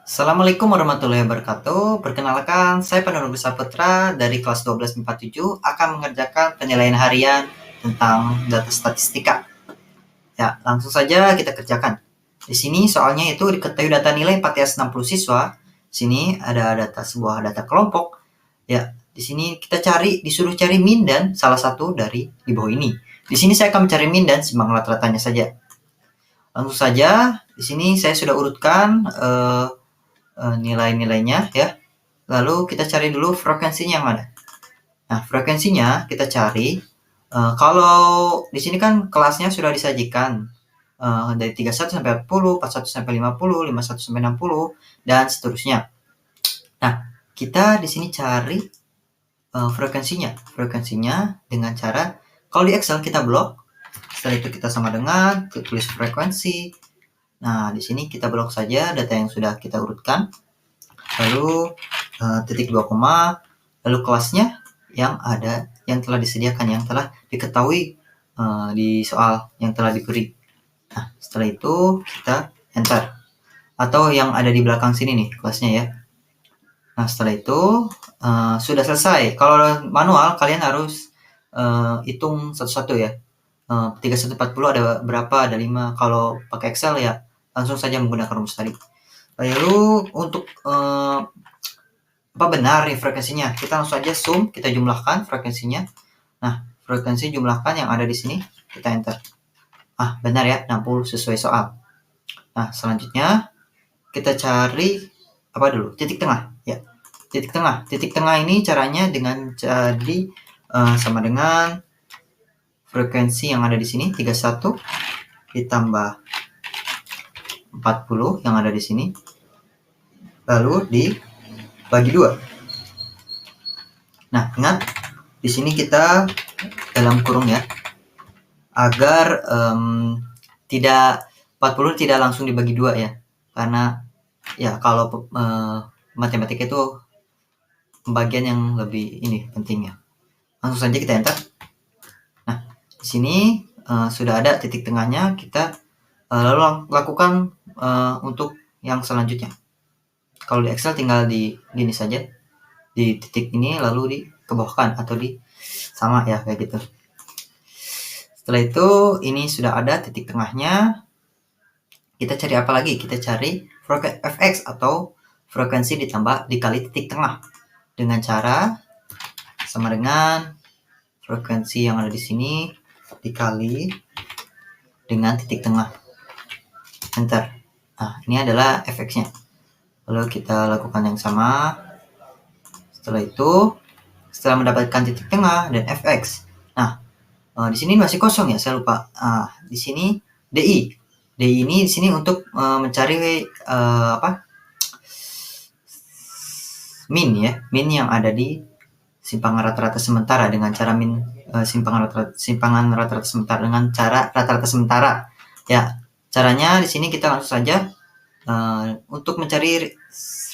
Assalamualaikum warahmatullahi wabarakatuh. Perkenalkan, saya Panurung Saputra dari kelas 12 47 akan mengerjakan penilaian harian tentang data statistika. Ya, langsung saja kita kerjakan. Di sini soalnya itu diketahui data nilai 460 siswa. Sini ada sebuah data kelompok. Ya, di sini kita disuruh cari min dan salah satu dari di bawah ini. Di sini saya akan mencari min dan simbang rata-ratanya saja. Langsung saja, di sini saya sudah urutkan nilai-nilainya ya. Lalu kita cari dulu frekuensinya yang mana. Nah, frekuensinya kita cari kalau di sini kan kelasnya sudah disajikan dari 31 sampai 40, 41 sampai 50, 51 sampai 60 dan seterusnya. Nah, kita di sini cari frekuensinya. Frekuensinya dengan cara kalau di Excel kita blok, setelah itu kita sama dengan tulis frekuensi. Nah, di sini kita blok saja data yang sudah kita urutkan. Lalu titik 2 koma, lalu kelasnya yang telah disediakan, yang telah diketahui di soal yang telah diberi. Nah, setelah itu kita enter. Atau yang ada di belakang sini nih kelasnya ya. Nah, setelah itu sudah selesai. Kalau manual kalian harus hitung satu-satu ya. 3140 ada berapa? Ada 5. Kalau pakai Excel ya langsung saja menggunakan rumus tadi. Lalu untuk apa benar nih frekuensinya? Kita langsung saja sum, kita jumlahkan frekuensinya. Nah, frekuensi jumlahkan yang ada di sini, kita enter. Ah, benar ya, 60 sesuai soal. Nah, selanjutnya kita cari apa dulu? Titik tengah, ya. Titik tengah. Titik tengah ini caranya dengan jadi sama dengan frekuensi yang ada di sini 31 ditambah 40 yang ada di sini. Lalu dibagi 2. Nah, ingat di sini kita dalam kurung ya. Agar tidak 40 tidak langsung dibagi 2 ya. Karena ya kalau matematika itu pembagian yang lebih ini pentingnya. Langsung saja kita enter. Nah, di sini sudah ada titik tengahnya, kita lalu lakukan untuk yang selanjutnya. Kalau di Excel tinggal di gini saja, di titik ini lalu dikebawahkan atau di sama ya kayak gitu. Setelah itu ini sudah ada titik tengahnya. Kita cari apa lagi? Kita cari fx atau frekuensi dikali titik tengah dengan cara sama dengan frekuensi yang ada di sini dikali dengan titik tengah. Enter. Nah, ini adalah fx-nya. Lalu kita lakukan yang sama. Setelah itu, setelah mendapatkan titik tengah dan fx. Nah, di sini masih kosong ya, saya lupa. Di sini DI. DI ini di sini untuk mencari min ya, min yang ada di simpangan rata-rata sementara dengan cara simpangan rata-rata sementara dengan cara rata-rata sementara. Ya, caranya di sini kita langsung saja untuk mencari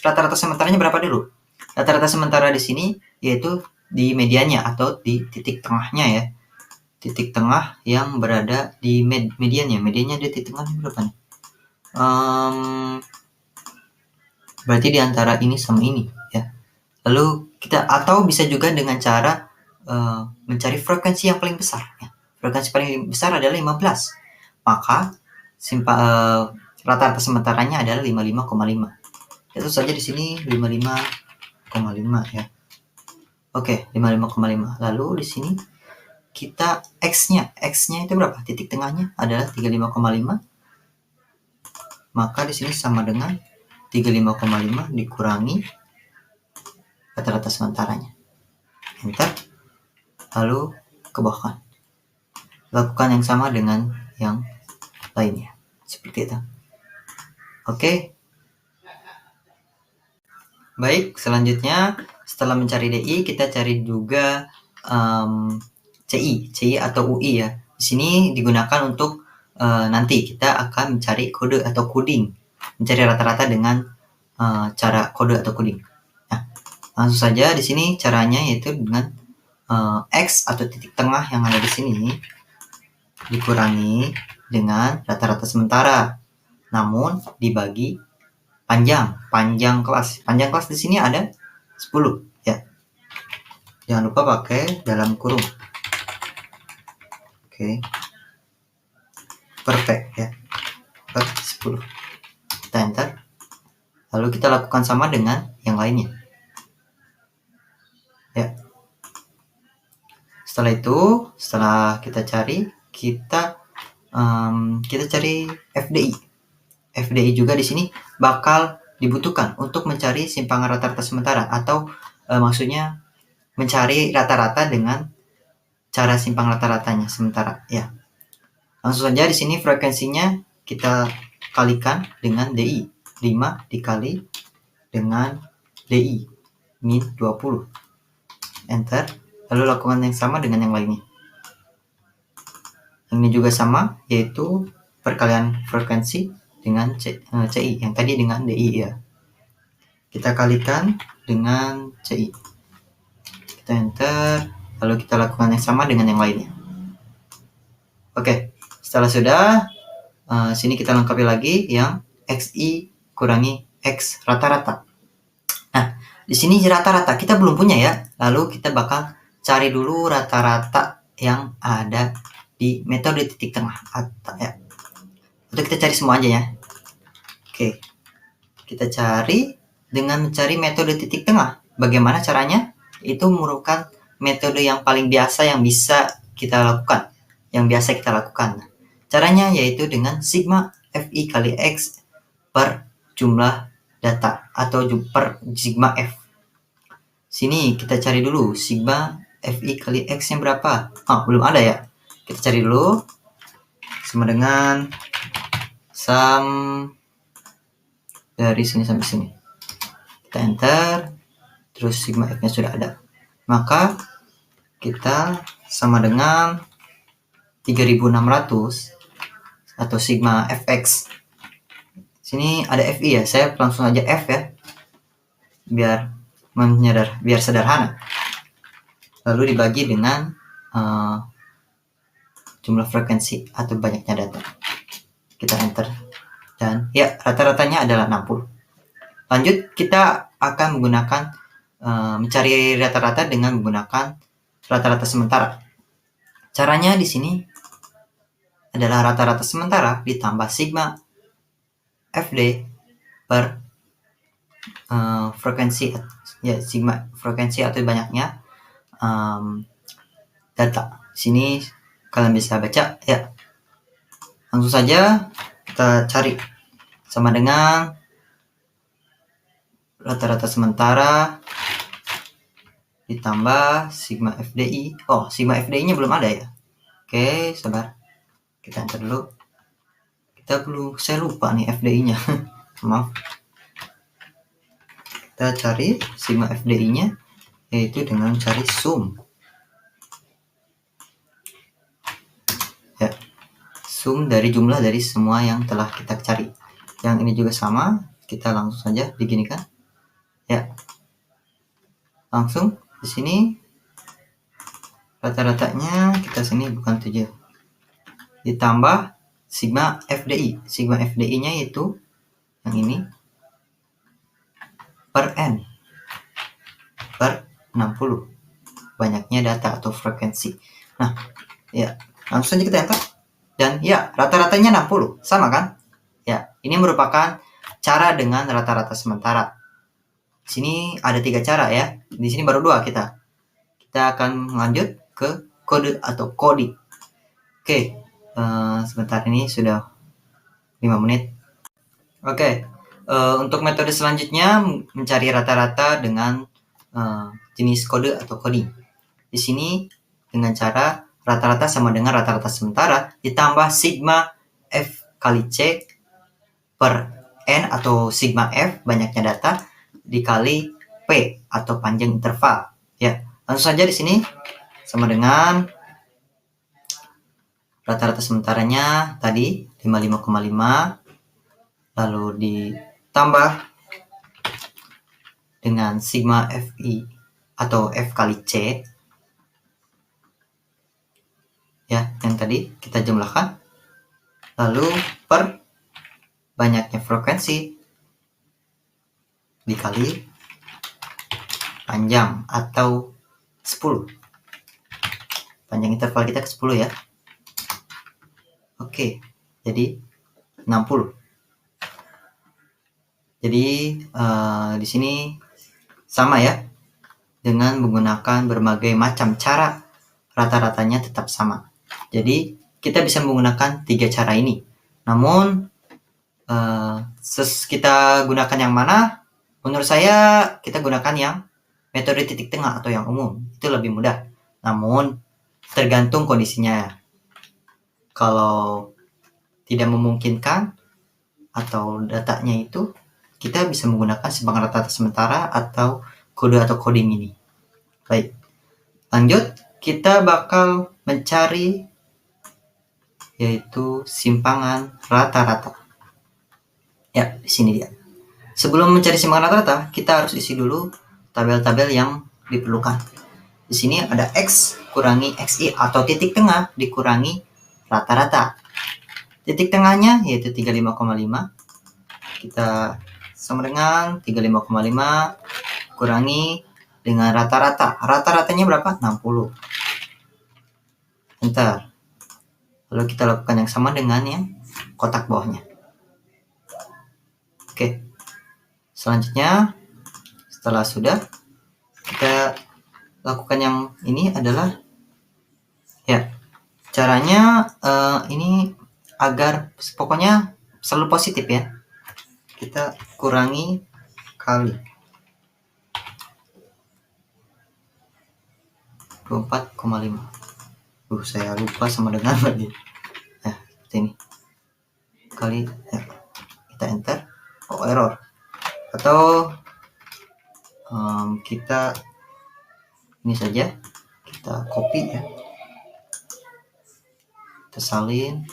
rata-rata sementaranya berapa dulu. Rata-rata sementara di sini yaitu di mediannya atau di titik tengahnya ya. Titik tengah yang berada di mediannya. Mediannya di titik tengahnya berapa nih? Berarti di antara ini sama ini ya. Lalu kita atau bisa juga dengan cara mencari frekuensi yang paling besar ya. Frekuensi paling besar adalah 15. Maka rata-rata sementaranya adalah 55,5. Itu saja di sini 55,5 ya. Oke, 55,5. Lalu di sini kita X-nya itu berapa? Titik tengahnya adalah 35,5. Maka di sini sama dengan 35,5 dikurangi rata-rata sementaranya. Enter. Lalu kebawahkan. Lakukan yang sama dengan yang lainnya. Seperti itu. Oke. Baik, selanjutnya setelah mencari DI, kita cari juga CI atau UI ya. Di sini digunakan untuk nanti kita akan mencari kode atau coding, mencari rata-rata dengan cara kode atau coding. Nah, langsung saja di sini caranya yaitu dengan X atau titik tengah yang ada di sini dikurangi dengan rata-rata sementara, namun dibagi panjang kelas. Panjang kelas di sini ada 10 ya. Jangan lupa pakai dalam kurung. Oke. Perfect ya. Per 10. Kita enter. Lalu kita lakukan sama dengan yang lainnya. Ya. Setelah itu, setelah kita cari, kita cari FDI. FDI juga di sini bakal dibutuhkan untuk mencari simpangan rata-rata sementara atau maksudnya mencari rata-rata dengan cara simpang rata-ratanya sementara ya. Langsung saja di sini frekuensinya kita kalikan dengan DI. 5 dikali dengan DI min 20. Enter. Lalu lakukan yang sama dengan yang lainnya. Ini juga sama, yaitu perkalian frekuensi dengan CI, yang tadi dengan DI ya. Kita kalikan dengan CI. Kita enter, lalu kita lakukan yang sama dengan yang lainnya. Oke, setelah sudah, sini kita lengkapi lagi yang XI kurangi X rata-rata. Nah, di sini rata-rata kita belum punya ya, lalu kita bakal cari dulu rata-rata yang ada di metode titik tengah ya. Untuk kita cari semua aja ya. Oke, kita cari dengan mencari metode titik tengah. Bagaimana caranya? Itu merupakan metode yang paling biasa yang bisa kita lakukan, yang biasa kita lakukan. Caranya yaitu dengan sigma FI kali X per jumlah data atau per sigma F. Sini kita cari dulu sigma FI kali X yang berapa? Belum ada ya. Kita cari dulu sama dengan sum dari sini sampai sini. Kita enter, terus sigma F-nya sudah ada. Maka kita sama dengan 3600 atau sigma Fx. Sini ada Fi ya, saya langsung aja F ya. Biar sederhana. Lalu dibagi dengan jumlah frekuensi atau banyaknya data. Kita enter dan ya rata-ratanya adalah 60. Lanjut kita akan menggunakan mencari rata-rata dengan menggunakan rata-rata sementara. Caranya di sini adalah rata-rata sementara ditambah sigma FD per frekuensi ya, sigma frekuensi atau banyaknya data. Sini kalian bisa baca ya. Langsung saja kita cari sama dengan rata-rata sementara ditambah sigma FDI. Sigma FDI-nya belum ada ya. Oke, sabar. Kita enter dulu. Saya lupa nih FDI-nya. Maaf. Kita cari sigma FDI-nya yaitu dengan cari sum. Ya. Sum dari jumlah dari semua yang telah kita cari. Yang ini juga sama, kita langsung saja beginikan. Ya. Langsung di sini rata-ratanya kita sini bukan 7. Ditambah sigma FDI. Sigma FDI-nya yaitu yang ini per N per 60. Banyaknya data atau frekuensi. Nah, ya, langsung saja kita enter. Dan ya, rata-ratanya 60. Sama kan? Ya, ini merupakan cara dengan rata-rata sementara. Di sini ada 3 cara ya. Di sini baru 2 kita. Kita akan lanjut ke kode atau coding. Oke, sebentar ini sudah 5 menit. Oke, untuk metode selanjutnya mencari rata-rata dengan jenis kode atau coding. Di sini dengan cara rata-rata sama dengan rata-rata sementara ditambah sigma F kali C per N atau sigma F banyaknya data dikali P atau panjang interval. Ya, langsung saja di sini sama dengan rata-rata sementaranya tadi 55,5 lalu ditambah dengan sigma Fi atau F kali C ya, yang tadi kita jumlahkan lalu per banyaknya frekuensi dikali panjang atau 10. Panjang interval kita ke 10 ya. Oke, jadi 60. Jadi di sini sama ya, dengan menggunakan berbagai macam cara, rata-ratanya tetap sama. Jadi kita bisa menggunakan 3 cara ini. Namun kita gunakan yang mana? Menurut saya kita gunakan yang metode titik tengah atau yang umum. Itu lebih mudah. Namun tergantung kondisinya. Kalau tidak memungkinkan atau datanya itu, kita bisa menggunakan simpangan rata-rata sementara atau kode atau coding ini. Baik, lanjut kita bakal mencari yaitu simpangan rata-rata. Ya, di sini dia. Sebelum mencari simpangan rata-rata, kita harus isi dulu tabel-tabel yang diperlukan. Di sini ada X kurangi XI atau titik tengah dikurangi rata-rata. Titik tengahnya yaitu 35,5. Kita sama dengan 35,5 kurangi dengan rata-rata. Rata-ratanya berapa? 60. Enter. Lalu kita lakukan yang sama dengan yang kotak bawahnya. Oke. Selanjutnya, setelah sudah, kita lakukan yang ini adalah ya, caranya ini agar pokoknya selalu positif ya. Kita kurangi kali 24,5. Saya lupa sama dengan lagi. Nah, seperti ini. Kali ya. Kita enter. Oh, error. Atau kita ini saja. Kita copy ya. Kita salin.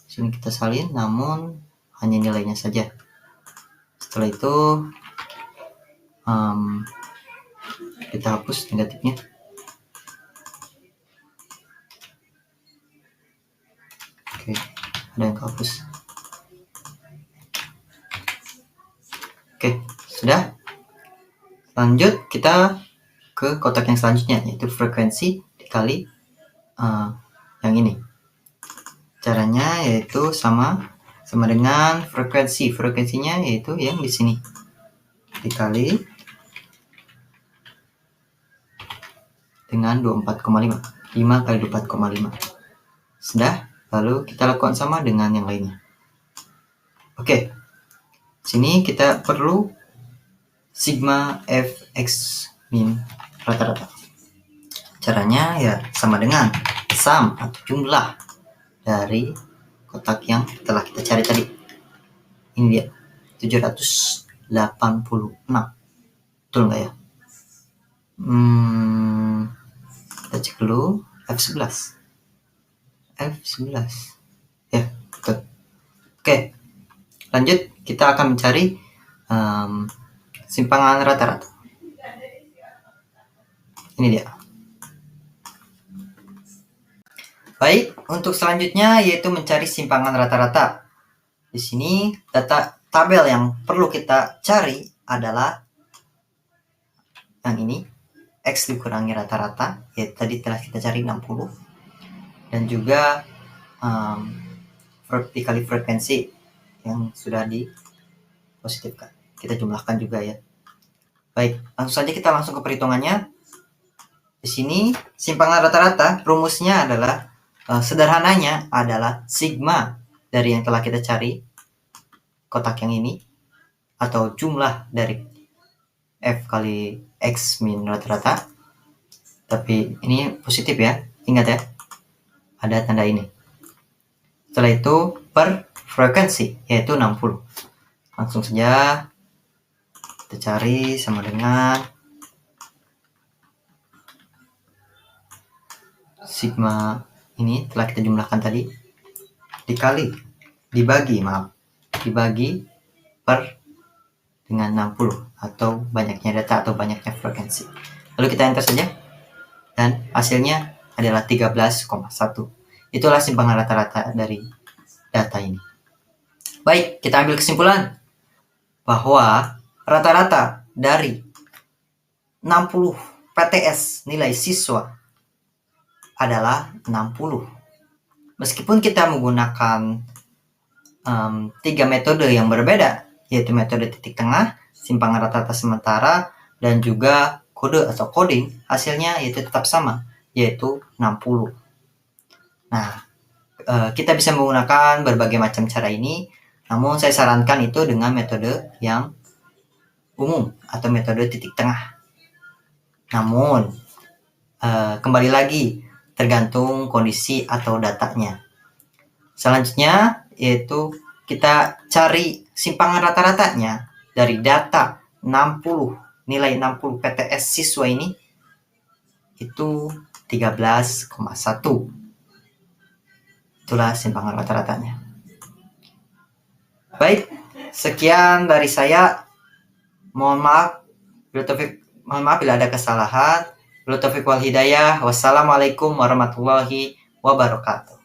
Sini kita salin, namun hanya nilainya saja. Setelah itu kita hapus negatifnya. Oke, ada yang kehapus. Oke, sudah. Lanjut kita ke kotak yang selanjutnya, yaitu frekuensi dikali yang ini. Caranya yaitu sama dengan frekuensi. Frekuensinya yaitu yang di sini. Dikali dengan 24,5. 5 kali 24,5. Sudah, lalu kita lakukan sama dengan yang lainnya. Oke. Sini kita perlu sigma fx min rata-rata. Caranya ya sama dengan sum atau jumlah dari kotak yang telah kita cari tadi. Ini dia 786. Betul nggak ya? Kita cek dulu F11. Ya, betul. Oke, lanjut kita akan mencari simpangan rata-rata. Ini dia. Baik, untuk selanjutnya yaitu mencari simpangan rata-rata. Di sini data tabel yang perlu kita cari adalah yang ini, X dikurangi rata-rata, ya tadi telah kita cari 60. Dan juga dikali frekuensi yang sudah dipositifkan. Kita jumlahkan juga ya. Baik, langsung saja kita langsung ke perhitungannya. Di sini simpangan rata-rata rumusnya adalah sederhananya adalah sigma dari yang telah kita cari kotak yang ini atau jumlah dari F kali X min rata-rata. Tapi ini positif ya, ingat ya, ada tanda ini. Setelah itu per frekuensi yaitu 60. Langsung saja kita cari sama dengan sigma ini telah kita jumlahkan tadi dibagi per dengan 60 atau banyaknya data atau banyaknya frekuensi. Lalu kita enter saja dan hasilnya adalah 13,1. Itulah simpangan rata-rata dari data ini. Baik, kita ambil kesimpulan bahwa rata-rata dari 60 PTS nilai siswa adalah 60. Meskipun kita menggunakan 3 metode yang berbeda, yaitu metode titik tengah, simpangan rata-rata sementara, dan juga kode atau coding, hasilnya yaitu tetap sama, yaitu 60. Nah, kita bisa menggunakan berbagai macam cara ini, namun saya sarankan itu dengan metode yang umum atau metode titik tengah. Namun, kembali lagi tergantung kondisi atau datanya. Selanjutnya yaitu kita cari simpangan rata-ratanya dari data 60, nilai 60 PTS siswa ini itu 13,1. Itulah simpangan rata-ratanya. Baik, sekian dari saya. Mohon maaf bila ada kesalahan. Wassalamualaikum warahmatullahi wabarakatuh.